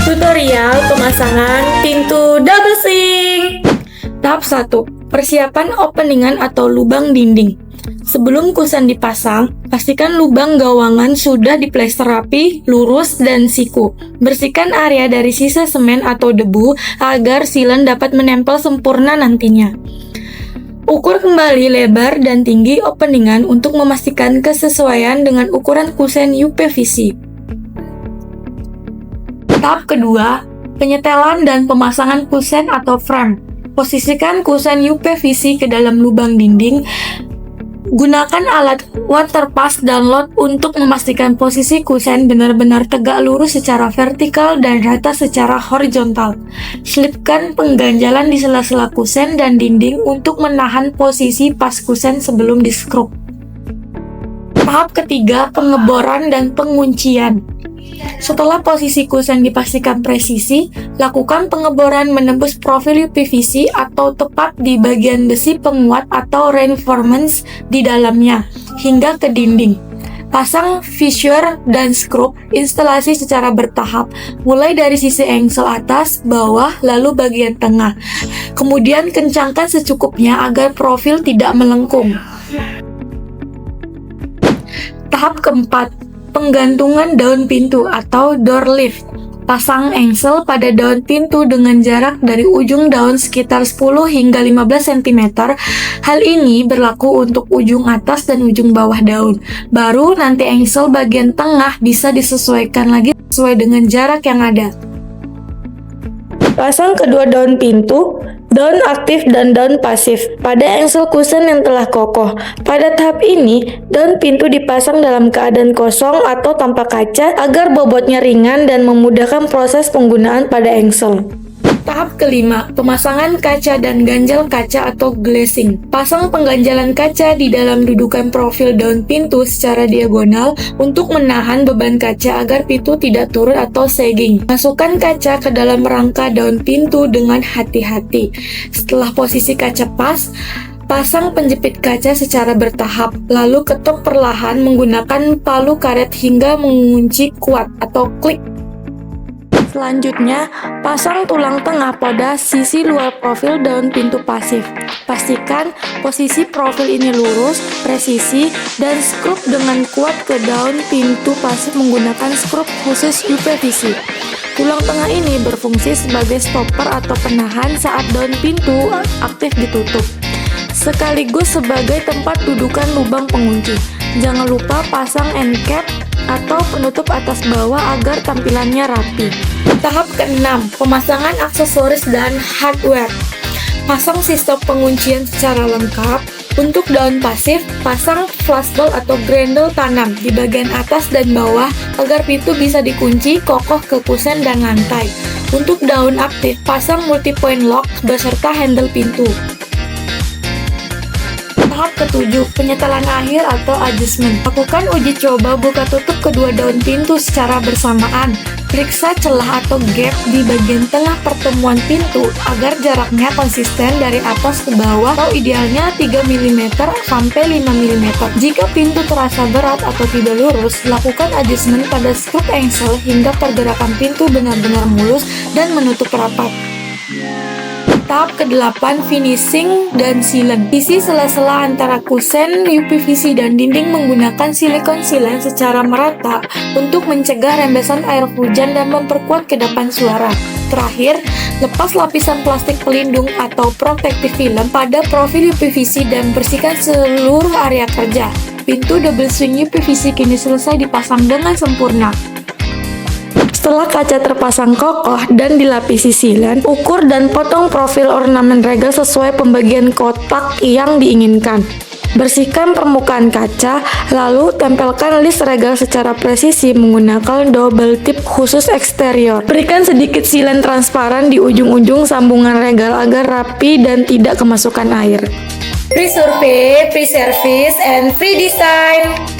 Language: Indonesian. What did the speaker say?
Tutorial pemasangan pintu double sink. Tahap 1. Persiapan openingan atau lubang dinding. Sebelum kusen dipasang, pastikan lubang gawangan sudah diplester rapi, lurus, dan siku. Bersihkan area dari sisa semen atau debu agar silen dapat menempel sempurna nantinya. Ukur kembali lebar dan tinggi openingan untuk memastikan kesesuaian dengan ukuran kusen UPVC. Tahap kedua, penyetelan dan pemasangan kusen atau frame. Posisikan kusen UPVC ke dalam lubang dinding. Gunakan alat water pass download untuk memastikan posisi kusen benar-benar tegak lurus secara vertikal dan rata secara horizontal. Selipkan pengganjalan di sela-sela kusen dan dinding untuk menahan posisi pas kusen sebelum di-skrup. Tahap ketiga, pengeboran dan penguncian. Setelah posisi kusen dipastikan presisi, lakukan pengeboran menembus profil UPVC atau tepat di bagian besi penguat atau reinforcements di dalamnya, hingga ke dinding. Pasang fissure dan skrup instalasi secara bertahap, mulai dari sisi engsel atas, bawah, lalu bagian tengah. Kemudian kencangkan secukupnya agar profil tidak melengkung. Tahap keempat, penggantungan daun pintu atau door lift. Pasang engsel pada daun pintu dengan jarak dari ujung daun sekitar 10 hingga 15 cm. Hal ini berlaku untuk ujung atas dan ujung bawah daun. Baru nanti engsel bagian tengah bisa disesuaikan lagi sesuai dengan jarak yang ada. Pasang kedua daun pintu, daun aktif dan daun pasif pada engsel kusen yang telah kokoh. Pada tahap ini, daun pintu dipasang dalam keadaan kosong atau tanpa kaca agar bobotnya ringan dan memudahkan proses penggunaan pada engsel. Tahap kelima, pemasangan kaca dan ganjal kaca atau glazing. Pasang pengganjalan kaca di dalam dudukan profil daun pintu secara diagonal untuk menahan beban kaca agar pintu tidak turun atau sagging. Masukkan kaca ke dalam rangka daun pintu dengan hati-hati. Setelah posisi kaca pas, pasang penjepit kaca secara bertahap, lalu ketuk perlahan menggunakan palu karet hingga mengunci kuat atau klik. Selanjutnya, pasang tulang tengah pada sisi luar profil daun pintu pasif. Pastikan posisi profil ini lurus, presisi, dan skrup dengan kuat ke daun pintu pasif menggunakan skrup khusus UPVC. Tulang tengah ini berfungsi sebagai stopper atau penahan saat daun pintu aktif ditutup, sekaligus sebagai tempat dudukan lubang pengunci. Jangan lupa pasang end cap atau penutup atas bawah agar tampilannya rapi. Tahap keenam, pemasangan aksesoris dan hardware. Pasang sistem penguncian secara lengkap. Untuk daun pasif, pasang flashball atau grendel tanam di bagian atas dan bawah agar pintu bisa dikunci kokoh ke kusen dan lantai. Untuk daun aktif, pasang multi-point lock beserta handle pintu. Tahap ketujuh, penyetelan akhir atau adjustment. Lakukan uji coba buka tutup kedua daun pintu secara bersamaan. Periksa celah atau gap di bagian tengah pertemuan pintu agar jaraknya konsisten dari atas ke bawah atau idealnya 3 mm sampai 5 mm. Jika pintu terasa berat atau tidak lurus, lakukan adjustment pada skrup engsel hingga pergerakan pintu benar-benar mulus dan menutup rapat. Tahap ke-8, finishing dan sealant. Isi sela-sela antara kusen, UPVC, dan dinding menggunakan silikon sealant secara merata untuk mencegah rembesan air hujan dan memperkuat kedapan suara. Terakhir, lepas lapisan plastik pelindung atau protective film pada profil UPVC dan bersihkan seluruh area kerja. Pintu double swing UPVC kini selesai dipasang dengan sempurna. Setelah kaca terpasang kokoh dan dilapisi sealant, ukur dan potong profil ornamen regal sesuai pembagian kotak yang diinginkan. Bersihkan permukaan kaca, lalu tempelkan list regal secara presisi menggunakan double tip khusus eksterior. Berikan sedikit sealant transparan di ujung-ujung sambungan regal agar rapi dan tidak kemasukan air. Free survey, free service, and free design.